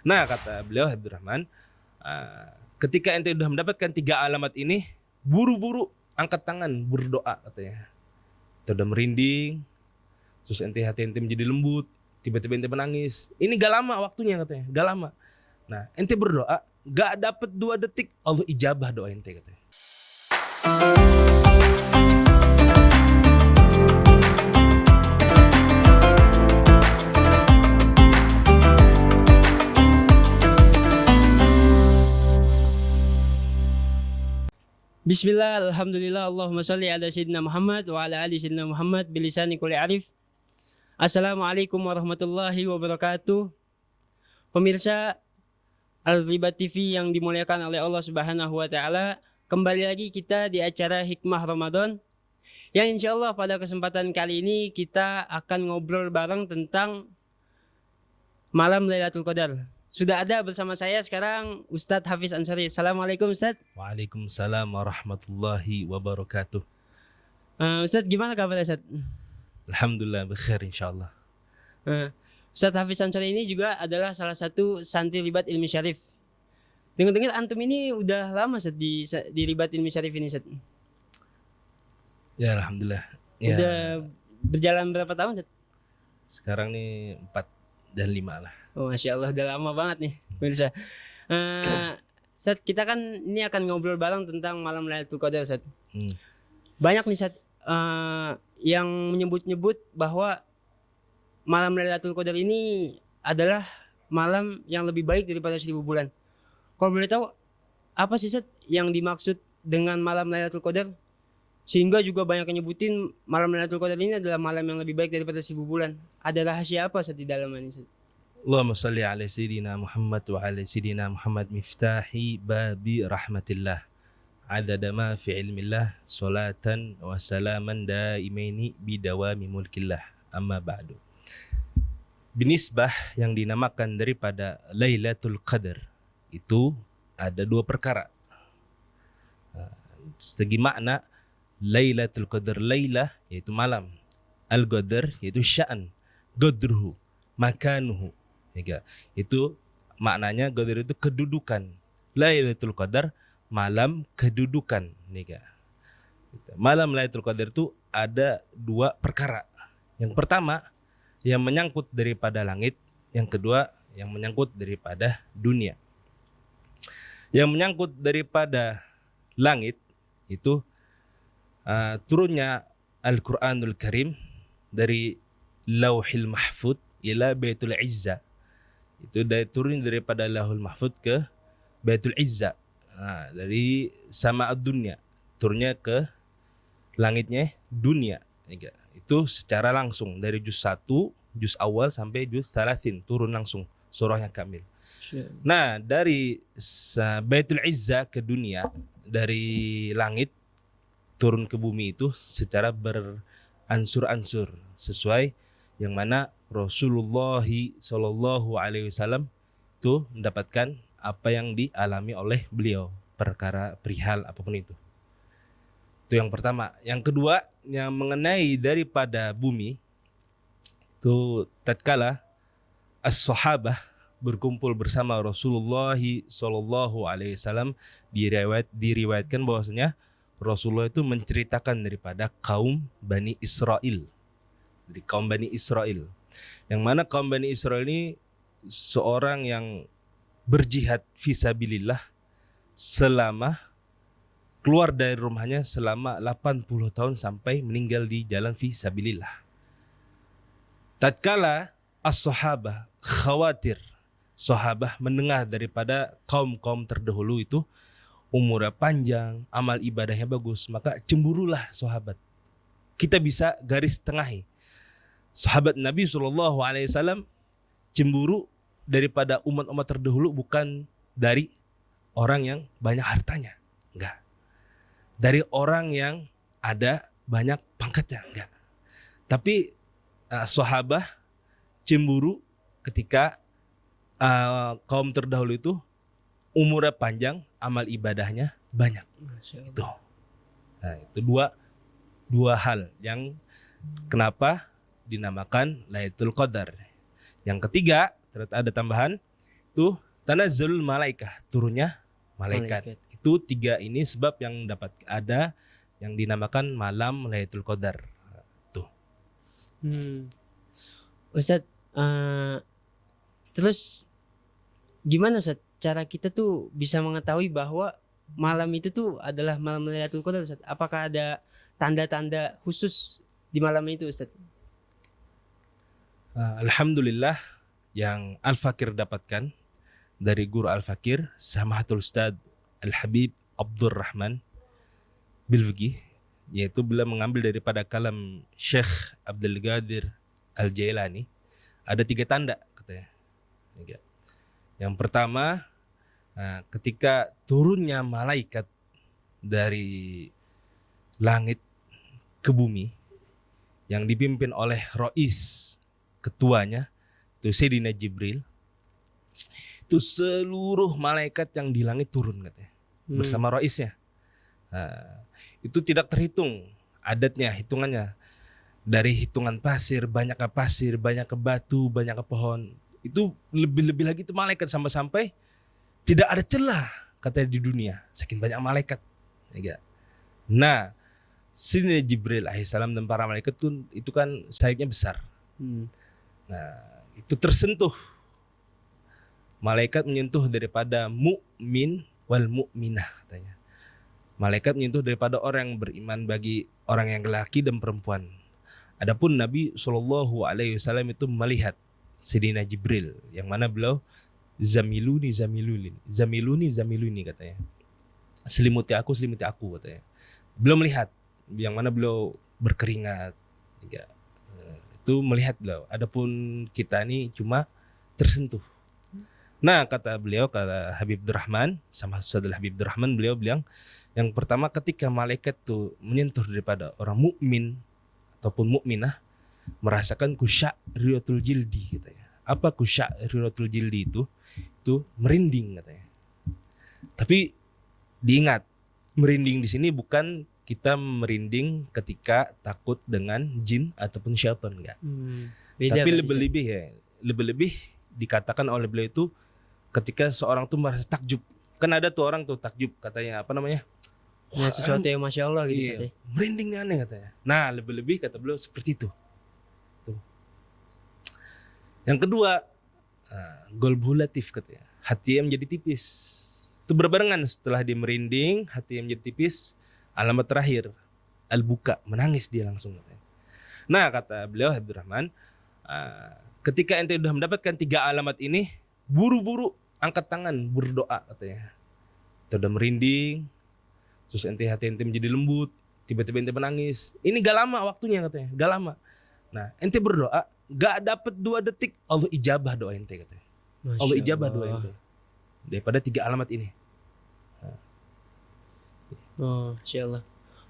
Nah, kata beliau Abdurrahman, ketika ente sudah mendapatkan 3 alamat ini, buru-buru angkat tangan berdoa katanya. Ente udah merinding, terus hati ente menjadi lembut, tiba-tiba ente menangis. Ini gak lama waktunya katanya, gak lama. Nah, ente berdoa, gak dapat 2 detik, Allah ijabah doa ente katanya. Bismillah, alhamdulillah, Allahumma salli ala Sayyidina Muhammad wa ala ali Sayyidina Muhammad bilisani kulli arif. Assalamualaikum warahmatullahi wabarakatuh. Pemirsa Al-Ribat TV yang dimuliakan oleh Allah Subhanahu wa taala, kembali lagi kita di acara Hikmah Ramadan. Yang insya Allah pada kesempatan kali ini kita akan ngobrol bareng tentang malam Lailatul Qadar. Sudah ada bersama saya sekarang Ustadz Hafiz Ansari. Assalamualaikum Ustadz. Waalaikumsalam warahmatullahi wabarakatuh. Ustadz gimana kabarnya Ustadz? Alhamdulillah bekhair insyaallah. Ustadz Hafiz Ansari ini juga adalah salah satu santri Ribat Ilmi Syarif. Dengar-dengar antum ini udah lama Ustadz di Ribat Ilmi Syarif ini Ustadz. Ya alhamdulillah. Ya. Udah berjalan berapa tahun Ustadz? Sekarang nih 4 dan 5 lah. Oh Masya Allah udah lama banget nih pemirsa. Ustadz kita kan ini akan ngobrol bareng tentang malam Lailatul Qadar Ustadz. Banyak nih Ustadz yang menyebut-nyebut bahwa malam Lailatul Qadar ini adalah malam yang lebih baik daripada 1000 bulan. Kalau boleh tahu apa sih Ustadz yang dimaksud dengan malam Lailatul Qadar? Sehingga juga banyak yang nyebutin malam Lailatul Qadar ini adalah malam yang lebih baik daripada 1000 bulan. Ada rahasia apa Ustadz di dalam ini Ustadz? Allahumma salli ala Sayyidina Muhammad wa ala Sayyidina Muhammad miftahi babi rahmatillah. Adada ma fi ilmillah salatan wa salaman daimaini bidawami mulkillah. Amma ba'du. Binisbah yang dinamakan daripada Lailatul Qadar itu ada 2 perkara. Segi makna Lailatul Qadar, Lailah yaitu malam, Al-Qadar yaitu sya'an, Qadruhu, makanuhu. Itu maknanya Qadar itu kedudukan. Lailatul Qadar malam kedudukan. Malam Lailatul Qadar itu ada 2 perkara. Yang pertama yang menyangkut daripada langit, yang kedua yang menyangkut daripada dunia. Yang menyangkut daripada langit itu turunnya Al-Quranul Karim dari Lauhil Mahfud ila Baitul Izzah. Itu turun daripada Lauhul Mahfud ke Baitul Izzah. Dari sama dunia turunnya ke langitnya dunia. Itu secara langsung dari juz 1, juz awal sampai juz 30 turun langsung surahnya kamil. Nah, dari Baitul Izzah ke dunia, dari langit turun ke bumi itu secara beransur-ansur sesuai yang mana Rasulullah SAW itu mendapatkan apa yang dialami oleh beliau, perkara perihal apapun itu. Itu yang pertama. Yang kedua yang mengenai daripada bumi itu tatkala as-sahabah berkumpul bersama Rasulullah SAW, diriwayatkan bahwasanya Rasulullah itu menceritakan daripada kaum Bani Israel. Dari kaum Bani Israel. Yang mana kaum Bani Israel ini seorang yang berjihad fisabilillah selama keluar dari rumahnya selama 80 tahun sampai meninggal di jalan fisabilillah. Tatkala as-sahabah khawatir, sahabah mendengar daripada kaum-kaum terdahulu itu umurnya panjang, amal ibadahnya bagus, maka cemburulah sahabat. Kita bisa garis tengahi. Sahabat Nabi SAW cemburu daripada umat-umat terdahulu bukan dari orang yang banyak hartanya, enggak. Dari orang yang ada banyak pangkatnya, enggak. Tapi sahabat cemburu ketika kaum terdahulu itu umurnya panjang, amal ibadahnya banyak. Itu. Nah, itu dua hal yang kenapa dinamakan Lailatul Qadar. Yang ketiga, ternyata ada tambahan, Itu tanazzalul malaikah, turunnya malaikat. Itu 3 ini sebab yang dapat ada yang dinamakan malam Lailatul Qadar. Tuh. Ustadz, terus gimana Ustadz cara kita tuh bisa mengetahui bahwa malam itu tuh adalah malam Lailatul Qadar Ustadz? Apakah ada tanda-tanda khusus di malam itu Ustadz? Alhamdulillah yang Al-Fakir dapatkan dari guru Al-Fakir, Samahatul Ustadz Al-Habib Abdurrahman Bilvigi, yaitu beliau mengambil daripada kalam Syekh Abdul Qadir Al-Jailani. Ada 3 tanda katanya. Yang pertama, ketika turunnya malaikat dari langit ke bumi yang dipimpin oleh Rois, ketuanya itu Sayyidina Jibril, itu seluruh malaikat yang di langit turun katanya bersama Roisnya. Itu tidak terhitung adatnya, hitungannya dari hitungan pasir, banyak ke batu, banyak ke pohon. Itu lebih-lebih lagi itu malaikat sampai tidak ada celah katanya di dunia, saking banyak malaikat. Nah, Sayyidina Jibril alaihissalam dan para malaikat itu kan sayapnya besar. Nah, itu tersentuh. Malaikat menyentuh daripada mukmin wal mukminah katanya. Malaikat menyentuh daripada orang yang beriman bagi orang yang laki dan perempuan. Adapun Nabi SAW itu melihat Sayyidina Jibril, yang mana beliau zamiluni katanya. Selimuti aku katanya. Beliau melihat, yang mana beliau berkeringat. Itu melihat beliau. Adapun kita ini cuma tersentuh. Nah, kata Habib Durrahman, sama Ustadz Habib Durrahman, beliau bilang yang pertama ketika malaikat tuh menyentuh daripada orang mukmin ataupun mukminah, merasakan kusya'riyatul jildi katanya. Apa kusya'riyatul jildi itu? Itu merinding katanya. Tapi diingat, merinding di sini bukan kita merinding ketika takut dengan jin ataupun syaitan, enggak. Tapi lebih dikatakan oleh beliau itu ketika seorang tuh merasa takjub. Kan ada tuh orang tuh takjub, katanya apa namanya? Ya, sesuatu yang Masya Allah gitu. Iya, merinding nih aneh katanya. Nah, lebih-lebih kata beliau seperti itu. Tuh. Yang kedua, golbulatif katanya. Hati yang menjadi tipis. Itu berbarengan setelah dia merinding, hati yang menjadi tipis. Alamat terakhir, al-buka, menangis dia langsung katanya. Nah, kata beliau Habib Rahman, ketika ente sudah mendapatkan 3 alamat ini, buru-buru angkat tangan berdoa katanya. Ente udah merinding, terus hati ente menjadi lembut, tiba-tiba ente menangis. Ini gak lama waktunya katanya, gak lama. Nah, ente berdoa, gak dapat 2 detik, Allah ijabah doa ente katanya. Allah ijabah doa ente. Daripada 3 alamat ini. Oh, Masya Allah.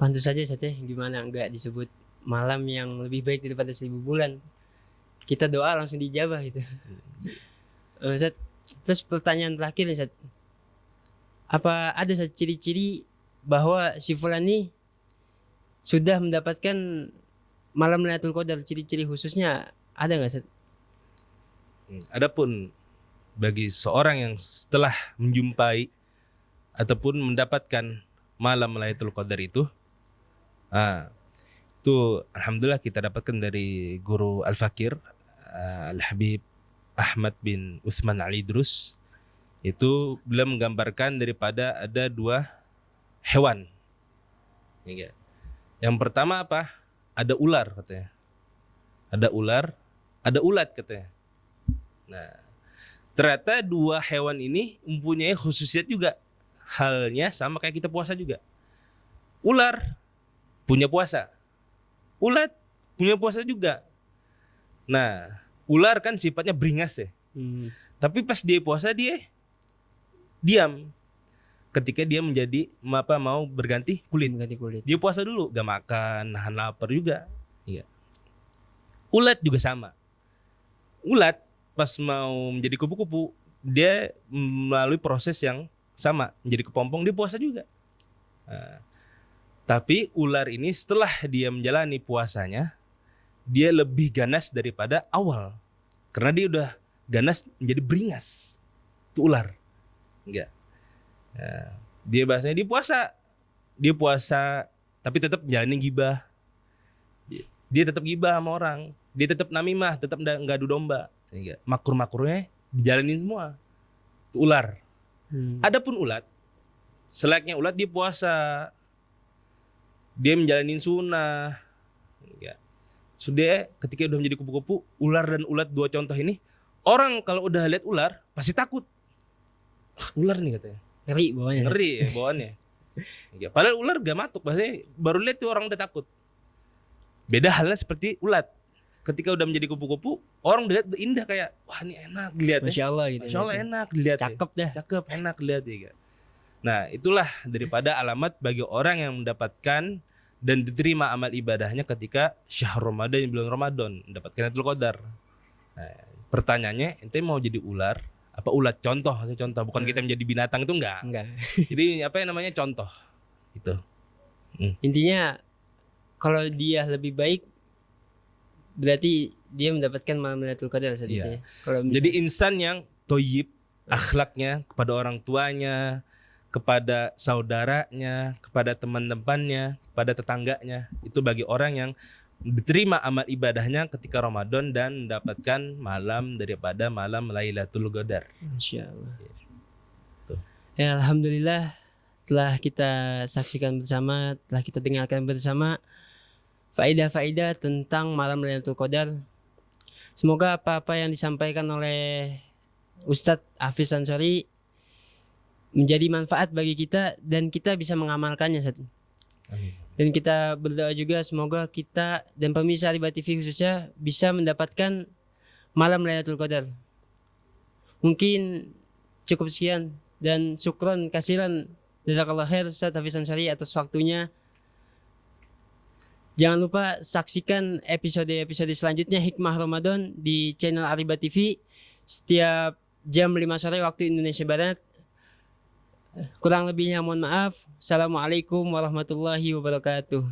Pantas saja Ustaz, gimana enggak disebut malam yang lebih baik daripada 1000 bulan. Kita doa langsung dijabah gitu. Ustaz, terus pertanyaan terakhir Ustaz. Apa ada ciri-ciri bahwa si fulan ini sudah mendapatkan malam Lailatul Qadar, ciri-ciri khususnya ada enggak Ustaz? Adapun bagi seorang yang setelah menjumpai ataupun mendapatkan malam Lailatul Qadar itu alhamdulillah kita dapatkan dari guru Al-Fakir Al-Habib Ahmad bin Uthman Ali Drus. Itu beliau menggambarkan daripada ada 2 hewan. Yang pertama apa? Ada ular katanya. Ada ular, ada ulat katanya. Nah, ternyata 2 hewan ini mempunyai khususiat juga. Halnya sama kayak kita puasa juga. Ular punya puasa, ulat punya puasa juga. Nah, ular kan sifatnya beringas ya. Tapi pas dia puasa dia diam. Ketika dia menjadi mau berganti kulit. Dia puasa dulu, gak makan, nahan lapar juga. Iya. Ulat juga sama. Ulat pas mau menjadi kupu-kupu, dia melalui proses yang sama, menjadi kepompong, dia puasa juga. Tapi ular ini setelah dia menjalani puasanya, dia lebih ganas daripada awal. Karena dia udah ganas menjadi beringas. itu ular. Enggak. Nah, dia bahasanya dia puasa tapi tetap jalanin gibah. Dia tetap gibah sama orang, dia tetap namimah, tetap enggak adu domba. Enggak. Makruh-makruhnya dijalanin semua. Itu ular. Adapun ulat, selayaknya ulat dia puasa, dia menjalani sunnah. Enggak. Sudah ketika udah menjadi kupu-kupu, ular dan ulat dua contoh ini, orang kalau udah lihat ular pasti takut. Ular nih katanya. Ngeri bawahnya. Ngeri ya bawaannya. Ya, padahal ular gak matuk, maksudnya baru lihat tuh orang udah takut. Beda halnya seperti ulat. Ketika udah menjadi kupu-kupu, orang lihat indah kayak, wah ini enak dilihat ya. Masya Allah gitu. Masya Allah enak dilihat. Cakep dah. Cakep, enak dilihat ya. Nah itulah daripada alamat bagi orang yang mendapatkan dan diterima amal ibadahnya ketika syahr Ramadan, bulan Ramadan, mendapatkan Lailatul Qadar. Nah, pertanyaannya, ente mau jadi ular apa ulat? Contoh, bukan kita menjadi binatang itu enggak. Jadi apa yang namanya contoh itu. Intinya kalau dia lebih baik berarti dia mendapatkan malam Lailatul Qadar Iya. Kalau Jadi insan yang thayyib akhlaknya kepada orang tuanya, kepada saudaranya, kepada teman-temannya, kepada tetangganya, itu bagi orang yang diterima amal ibadahnya ketika Ramadan dan mendapatkan malam daripada malam Lailatul Qadar. Masya Allah. Tuh. Ya, alhamdulillah telah kita saksikan bersama, telah kita dengarkan bersama faedah-faedah tentang malam Lailatul Qadar. Semoga apa-apa yang disampaikan oleh Ustadz Hafiz Ansori menjadi manfaat bagi kita dan kita bisa mengamalkannya. Amin. Dan kita berdoa juga semoga kita dan pemirsa Riba TV khususnya bisa mendapatkan malam Lailatul Qadar. Mungkin cukup sekian dan syukron kasiran jazakallah khair Ustaz Hafiz Ansori atas waktunya. Jangan lupa saksikan episode-episode selanjutnya Hikmah Ramadan di channel Ariba TV setiap jam 5 sore waktu Indonesia Barat. Kurang lebihnya mohon maaf. Assalamualaikum warahmatullahi wabarakatuh.